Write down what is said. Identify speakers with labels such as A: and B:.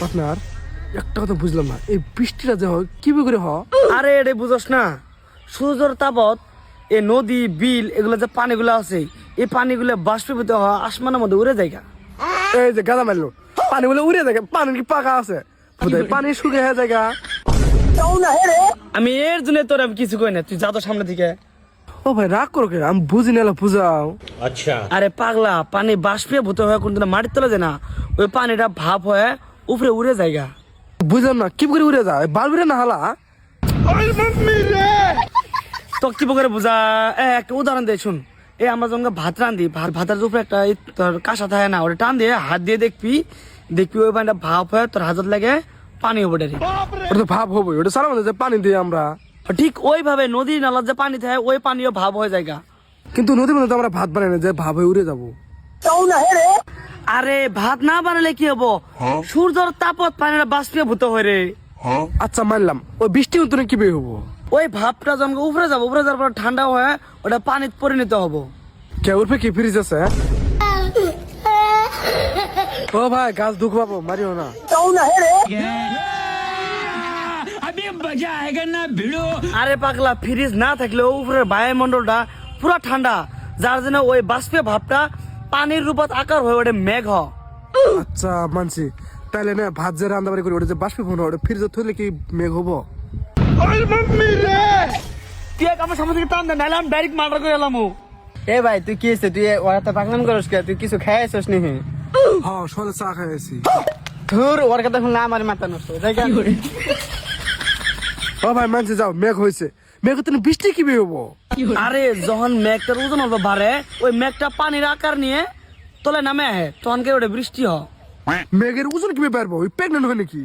A: Partner একটা কথা বুঝলাম না, এই বৃষ্টিটা যে হয় কি করে হয়?
B: আরে এটা বুঝোস না, সূর্যের তাপত এই নদী বিল এগুলো যে পানিগুলো আছে, এই পানিগুলো বাষ্পীভূত হওয়া আসমানের মধ্যে উড়ে যায়।
A: এই যে গাদা মারলো, পানিগুলো উড়ে যায়, পানি কি পাকা আছে? বোধহয় পানি শুকিয়ে হয়ে যায়।
B: আমি এর জন্য তোর আমি কিছু কই না, তুই যা তো সামনে থেকে।
A: ও ভাই রাগ করো কে, আমি বুঝি না, বুঝাও।
B: আরে পাগলা, পানি বাষ্পীভূত হয়ে কোনদিন মাটির তলে যায় না, ওই পানিটা ভাপ হয়ে উপরে উড়ে যায়।
A: বুঝলাম না কি করে উড়ে যায়, বালবিরে না হালা।
B: তো কি করে বুঝা, একটা উদাহরণ দিয়ে শুন। এই আমরা যখন ভাত রান্ধি, ভাতের উপরে একটা তোর কাঁসা থাকে না, ওটা টান দিয়ে হাত দিয়ে দেখবি ওই পানিটা ভাপ হয়ে তোর হাতত লাগে পানি হবে।
A: ওটা তো ভাব হবে, ওটা সারা মধ্যে পানি দিই আমরা।
B: ঠিক ওইভাবে নদী নালার যে পানি থাকে ওই পানিও ভাব হয়ে যায়।
A: কিন্তু নদীর মধ্যে তো আমরা ভাত বানাই না যে ভাব হয়ে উড়ে যাবো।
B: আরে ভাত না বানালে কি হবো, সূর্যের তাপত পানিটা বাষ্পীভূত হয়ে রে।
A: আচ্ছা মানলাম, ওই বৃষ্টি মতো কি বের হবো?
B: ওই ভাবটা যখন উপরে যাবো, উপরে যাওয়ার পর ঠান্ডা হয়ে ওটা পানিতে পরিণত হবো।
A: কে উঠবে কি ফ্রিজ আছে? ও ভাই গাছ দুঃখ পাবো, মারিও না।
B: আরে পাগলা, ফ্রিজ না থাকলেও উপরের বায়ুমন্ডলটা পুরো ঠান্ডা, যার জন্য ওই বাষ্পীয় ভাবটা পানির রূপত আকার হয়ে ওঠে মেঘ।
A: আচ্ছা মানছি, তাহলে না ভাত যে রান্না বাড়ি করে ওটা যে বাষ্পীভবন ওটা ফ্রিজে থইলে কি মেঘ হবো?
B: তুই আমার সামনে থেকে টান দে, নাহলে আমি ডাইরেক্ট মার্ডার করে এলাম।
C: এ ভাই তুই কি হয়েছে, তুই ওরা তো পাগলাম করস কে? তুই কিছু খাইছিস নি?
A: হ্যাঁ সকালে চা খাইছি।
C: ধুর, ওর কথা শুনলে আমার মাথা নষ্ট হয়ে যায়।
A: ও ভাই মানছি, যাও মেঘ হয়েছে, মেঘ তো বৃষ্টি কি বের হবো?
B: আরে যখন মেঘটার ওজন অল্প বাড়ে, ওই মেঘটা পানির আকার নিয়ে তলে নামে আহে, তখন কে ওটা বৃষ্টি হয়।
A: মেঘের ওজন কি বের পারবো? ওই প্রেগনেন্ট হয় নাকি?